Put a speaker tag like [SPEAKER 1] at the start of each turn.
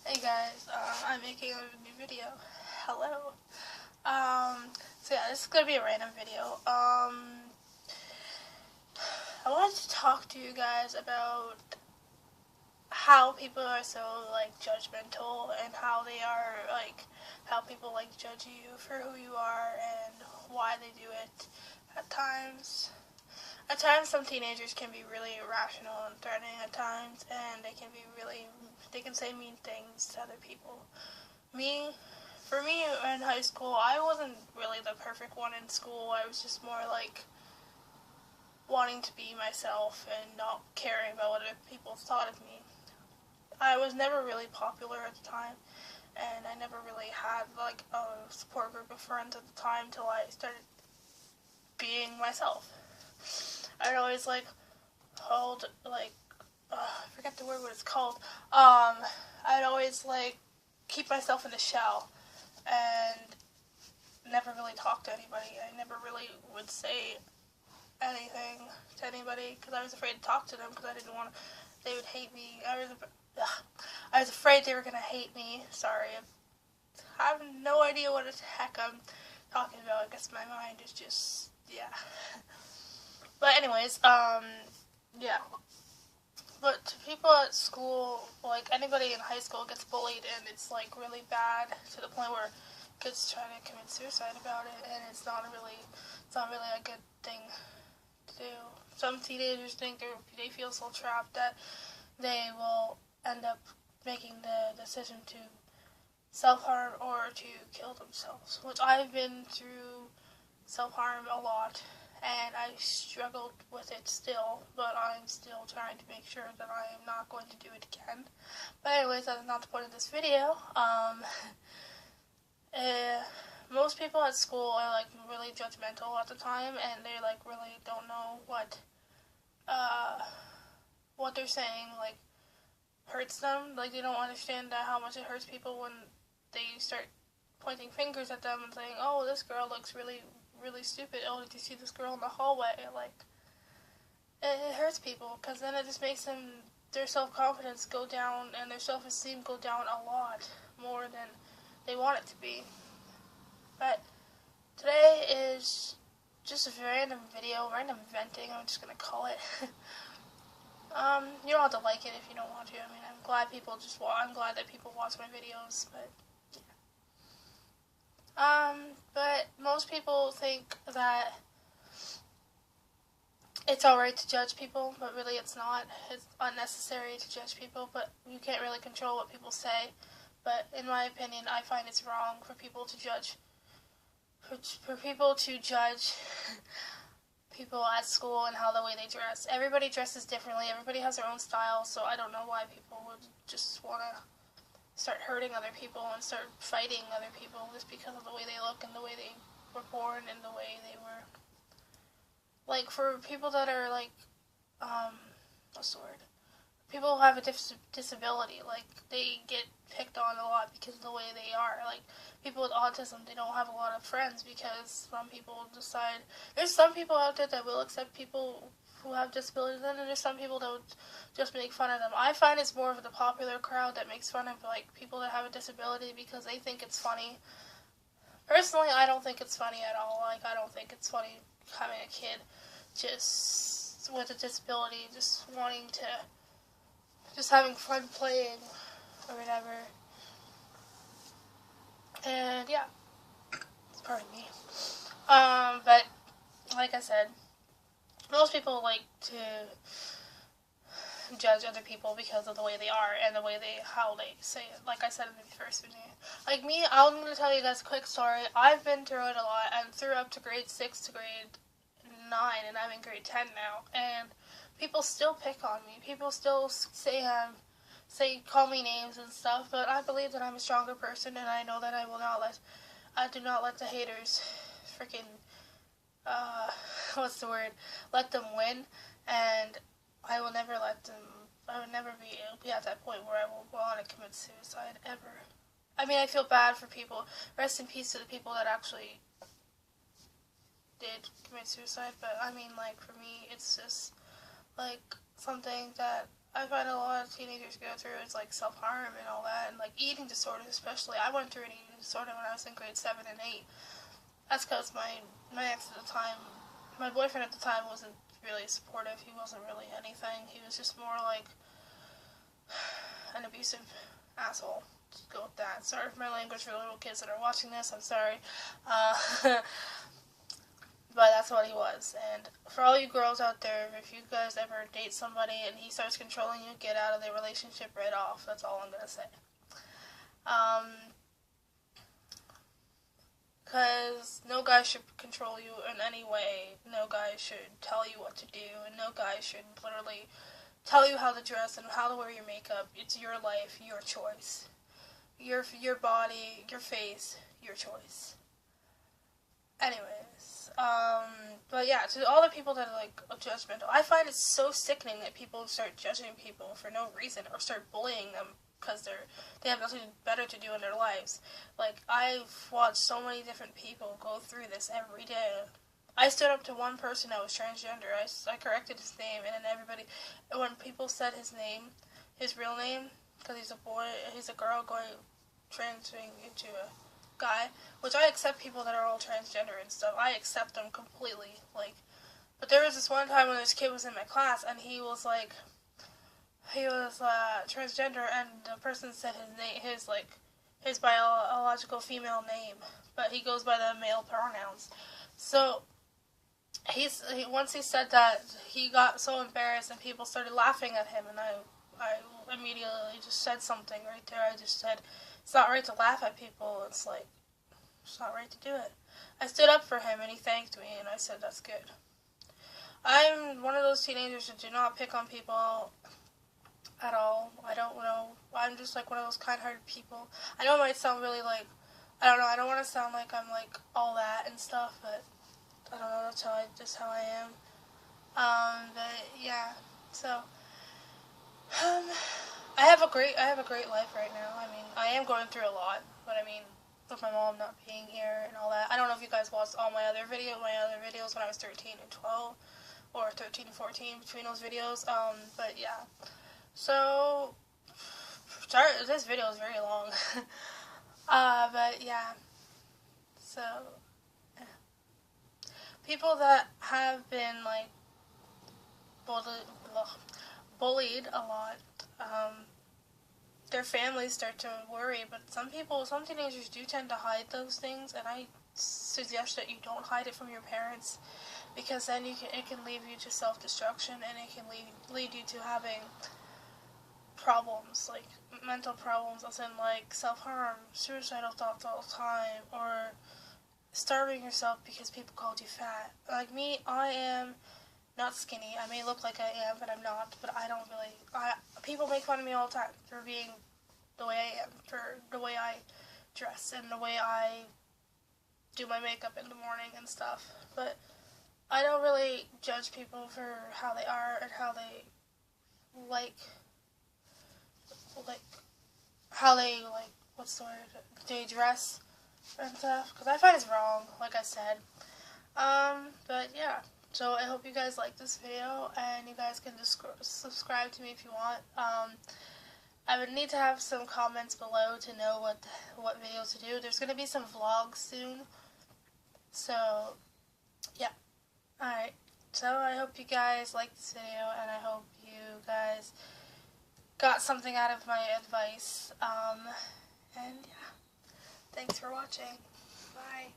[SPEAKER 1] Hey guys, I'm making a new video. Hello. So yeah, this is gonna be a random video. I wanted to talk to you guys about how people are so judgmental and how people judge you for who you are and why they do it at times. At times, some teenagers can be really irrational and threatening at times, and they can say mean things to other people. For me, in high school, I wasn't really the perfect one in school. I was just more wanting to be myself and not caring about what other people thought of me. I was never really popular at the time, and I never really had a support group of friends at the time till I started being myself. I'd always hold I forget the word what it's called. I'd always keep myself in the shell and never really talk to anybody. I never really would say anything to anybody because I was afraid to talk to them because I didn't want they would hate me. I was afraid they were gonna hate me. Sorry, I have no idea what the heck I'm talking about. I guess my mind is just But anyways, yeah. But to people at school, anybody in high school gets bullied, and it's really bad to the point where kids try to commit suicide about it, and it's not really a good thing to do. Some teenagers think they feel so trapped that they will end up making the decision to self-harm or to kill themselves, which I've been through self-harm a lot, and I struggled with it still, but I'm still trying to make sure that I am not going to do it again. But anyways, that's not the point of this video. Most people at school are really judgmental at the time, and they really don't know what they're saying hurts them. They don't understand how much it hurts people when they start pointing fingers at them and saying, "Oh, this girl looks really stupid. Oh, did you see this girl in the hallway?" It hurts people because then it just makes their self-confidence go down and their self-esteem go down a lot more than they want it to be. But today is just a random video, random venting, I'm just gonna call it. You don't have to like it if you don't want to. I mean, I'm glad that people watch my videos, but but most people think that it's alright to judge people, but really it's not. It's unnecessary to judge people, but you can't really control what people say. But in my opinion, I find it's wrong for people to judge people at school and how the way they dress. Everybody dresses differently. Everybody has their own style, so I don't know why people would just want to start hurting other people and start fighting other people just because of the way they look and the way they were born and the way they were. For people that are what's the word? People who have a disability, they get picked on a lot because of the way they are. People with autism, they don't have a lot of friends because some people decide. There's some people out there that will accept people who have disabilities, and then there's some people that would just make fun of them. I find it's more of the popular crowd that makes fun of people that have a disability because they think it's funny. Personally, I don't think it's funny at all. I don't think it's funny having a kid just with a disability, just having fun playing or whatever. And yeah, pardon me. But like I said, most people like to judge other people because of the way they are and how they say it. Like I said in the first video. Like me, I'm going to tell you guys a quick story. I've been through it a lot, and through up to grade 6 to grade 9, and I'm in grade 10 now, and people still pick on me. People still call me names and stuff, but I believe that I'm a stronger person, and I know that I do not let the haters freaking, let them win, and I will never be at that point where I will want to commit suicide, ever. I mean, I feel bad for people. Rest in peace to the people that actually did commit suicide, but I mean, for me, it's just, something that I find a lot of teenagers go through is like self-harm and all that, and like eating disorders especially. I went through an eating disorder when I was in grade 7 and 8. That's because my ex at the time, my boyfriend at the time wasn't really supportive. He wasn't really anything. He was just more like an abusive asshole. Just go with that. Sorry for my language for the little kids that are watching this. I'm sorry. But that's what he was. And for all you girls out there, if you guys ever date somebody and he starts controlling you, get out of the relationship right off. That's all I'm going to say. Because no guy should control you in any way. No guy should tell you what to do. And no guy should literally tell you how to dress and how to wear your makeup. It's your life, your choice. Your body, your face, your choice. Anyways, but yeah, to all the people that are like judgmental, I find it so sickening that people start judging people for no reason or start bullying them because they have nothing better to do in their lives. Like, I've watched so many different people go through this every day. I stood up to one person that was transgender. I corrected his name, and then everybody, when people said his name, his real name, because he's a boy, he's a girl going transing into a guy, which I accept people that are all transgender and stuff. I accept them completely. Like, but there was this one time when this kid was in my class, and he was transgender, and the person said his name, his biological female name, but he goes by the male pronouns. So once he said that, he got so embarrassed, and people started laughing at him, and I immediately just said something right there. I just said, it's not right to laugh at people. It's not right to do it. I stood up for him, and he thanked me, and I said, that's good. I'm one of those teenagers that do not pick on people at all. I don't know. I'm just like one of those kind-hearted people. I know it might sound really like, I don't know, I don't want to sound like I'm like all that and stuff, but I don't know, that's how I am. But yeah, so, I have a great life right now. I mean, I am going through a lot, but I mean, with my mom not being here and all that. I don't know if you guys watched all my other videos when I was 13 and 12, or 13 and 14, between those videos, but yeah. So, sorry, this video is very long. But yeah. So, yeah. People that have been, like, bullied a lot, their families start to worry, but some teenagers do tend to hide those things, and I suggest that you don't hide it from your parents, because then it can lead you to self-destruction, and it can lead you to having problems, like mental problems, as in like self-harm, suicidal thoughts all the time, or starving yourself because people called you fat. Like me, I am not skinny. I may look like I am, but I'm not. But I don't really. People make fun of me all the time for being the way I am, for the way I dress, and the way I do my makeup in the morning and stuff. But I don't really judge people for how they are and how they what's the word? They dress and stuff. Because I find it's wrong, like I said. But yeah. So I hope you guys like this video, and you guys can subscribe to me if you want. I would need to have some comments below to know what videos to do. There's going to be some vlogs soon. So, yeah. Alright. So I hope you guys liked this video, and I hope you guys got something out of my advice. And yeah. Thanks for watching. Bye.